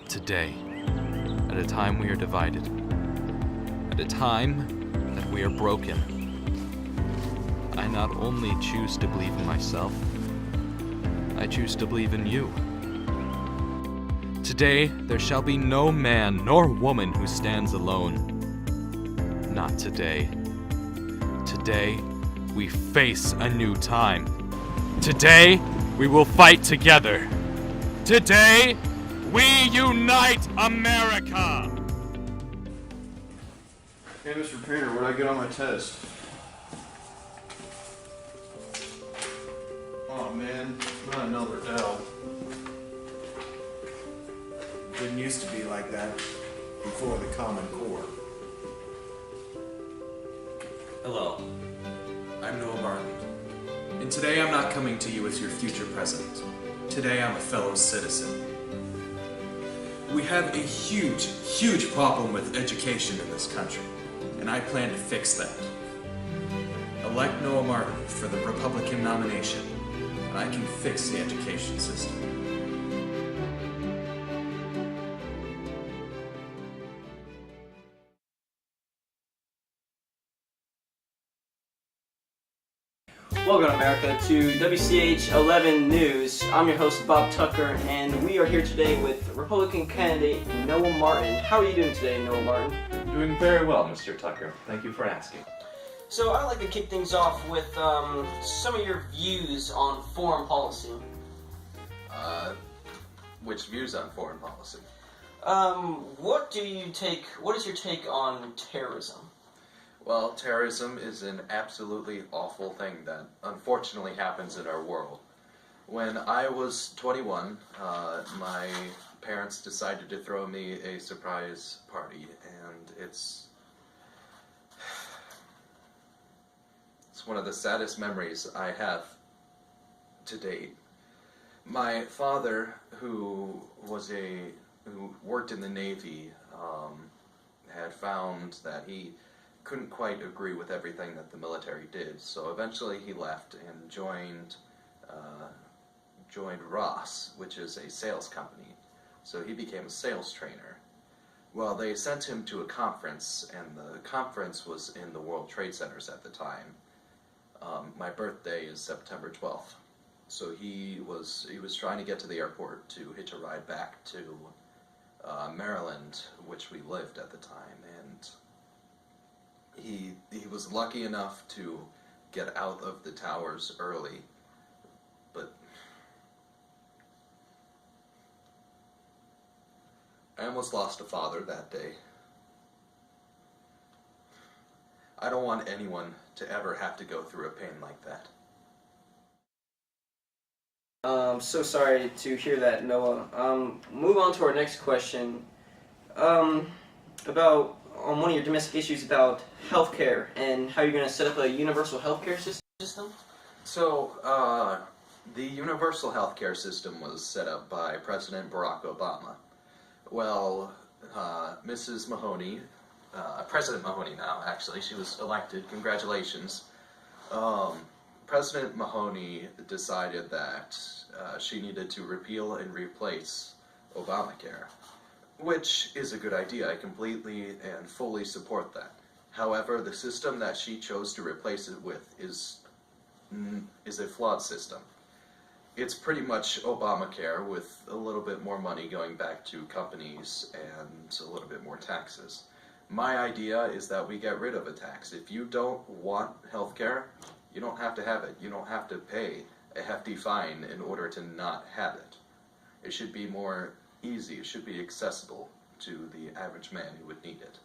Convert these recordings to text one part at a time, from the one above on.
today, at a time we are divided, at a time that we are broken. I not only choose to believe in myself, I choose to believe in you. Today, there shall be no man nor woman who stands alone. Not today. Today, we face a new time. Today, we will fight together. Today, we unite America! Hey, Mr. Painter, what did I get on my test? Oh man, not another L. Didn't used to be like that before the Common Core. Hello, I'm Noah Martin, and today I'm not coming to you as your future president. Today I'm a fellow citizen. We have a huge problem with education in this country, and I plan to fix that. Elect Noah Martin for the Republican nomination, and I can fix the education system. Welcome, America, to WCH 11 News. I'm your host, Bob Tucker, and we are here today with Republican candidate Noah Martin. How are you doing today, Noah Martin? Doing very well, Mr. Tucker. Thank you for asking. So I'd like to kick things off with some of your views on foreign policy. Which views on foreign policy? What is your take on terrorism? Well, terrorism is an absolutely awful thing that unfortunately happens in our world. When I was 21, my parents decided to throw me a surprise party, and it's one of the saddest memories I have to date. My father, who worked in the Navy, had found that he couldn't quite agree with everything that the military did, so eventually he left and joined Ross, which is a sales company. So he became a sales trainer. Well, they sent him to a conference, and the conference was in the World Trade Centers at the time. My birthday is September 12th, so he was trying to get to the airport to hitch a ride back to Maryland, which we lived at the time, and he was lucky enough to get out of the towers early, but I almost lost a father that day. I don't want anyone to ever have to go through a pain like that. So sorry to hear that, Noah. Move on to our next question. About one of your domestic issues about healthcare and how you're going to set up a universal healthcare system. So, the universal healthcare system was set up by President Barack Obama. Well, Mrs. Mahoney, President Mahoney now, actually, she was elected, congratulations. President Mahoney decided that she needed to repeal and replace Obamacare, which is a good idea. I completely and fully support that. However, the system that she chose to replace it with is a flawed system. It's pretty much Obamacare with a little bit more money going back to companies and a little bit more taxes. My idea is that we get rid of a tax. If you don't want healthcare, you don't have to have it. You don't have to pay a hefty fine in order to not have it. It should be more easy. It should be accessible to the average man who would need it.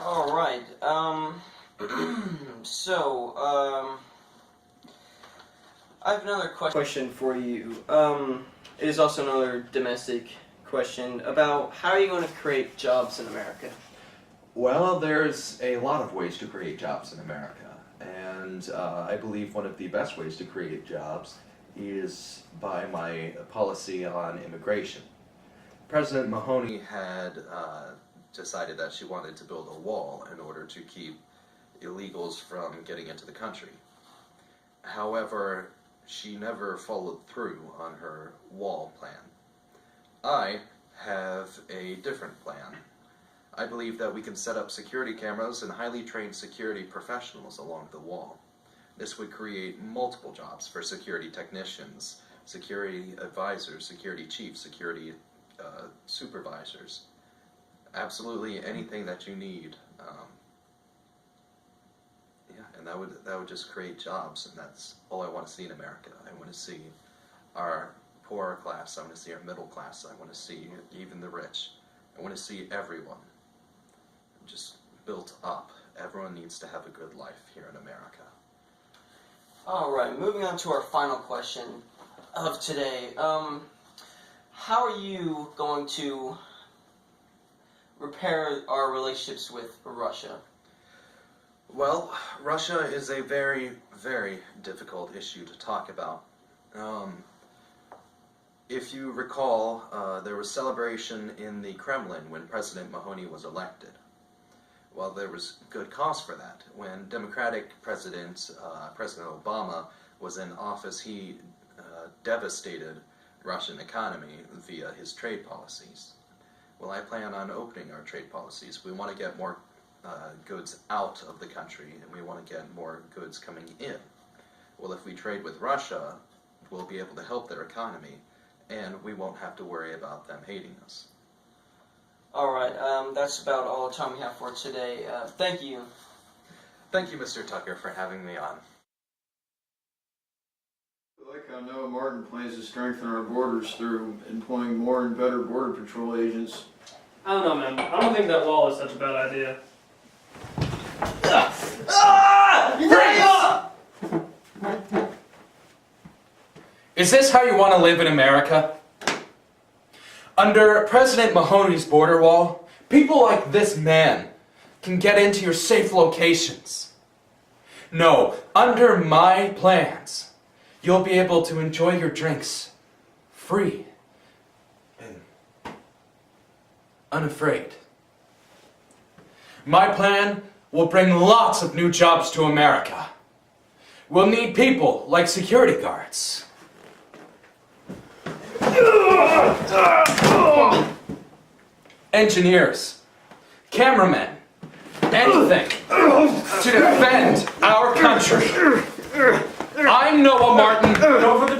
All right. I have another question for you. It is also another domestic question about how are you going to create jobs in America? Well, there's a lot of ways to create jobs in America, and I believe one of the best ways to create jobs is by my policy on immigration. President Mahoney Had decided that she wanted to build a wall in order to keep illegals from getting into the country. However, she never followed through on her wall plan. I have a different plan. I believe that we can set up security cameras and highly trained security professionals along the wall. This would create multiple jobs for security technicians, security advisors, security chiefs, security supervisors. Absolutely anything that you need. Yeah, and that would just create jobs, and that's all I want to see in America. I want to see our poorer class. I want to see our middle class. I want to see even the rich. I want to see everyone just built up. Everyone needs to have a good life here in America. Alright, moving on to our final question of today. How are you going to repair our relationships with Russia? Well, Russia is a very, very difficult issue to talk about. If you recall, there was celebration in the Kremlin when President Mahoney was elected. Well, there was good cause for that. When Democratic President Obama was in office, he devastated Russian economy via his trade policies. Well, I plan on opening our trade policies. We want to get more goods out of the country, and we want to get more goods coming in. Well, if we trade with Russia, we'll be able to help their economy, and we won't have to worry about them hating us. Alright, that's about all the time we have for today. Thank you. Thank you, Mr. Tucker, for having me on. I like how Noah Martin plans to strengthen our borders through employing more and better border patrol agents. I don't know, man. I don't think that wall is such a bad idea. Is this how you want to live in America? Under President Mahoney's border wall, people like this man can get into your safe locations. No, under my plans, you'll be able to enjoy your drinks free and unafraid. My plan will bring lots of new jobs to America. We'll need people like security guards. Engineers, cameramen, anything to defend our country. I'm Noah Martin. Don't forget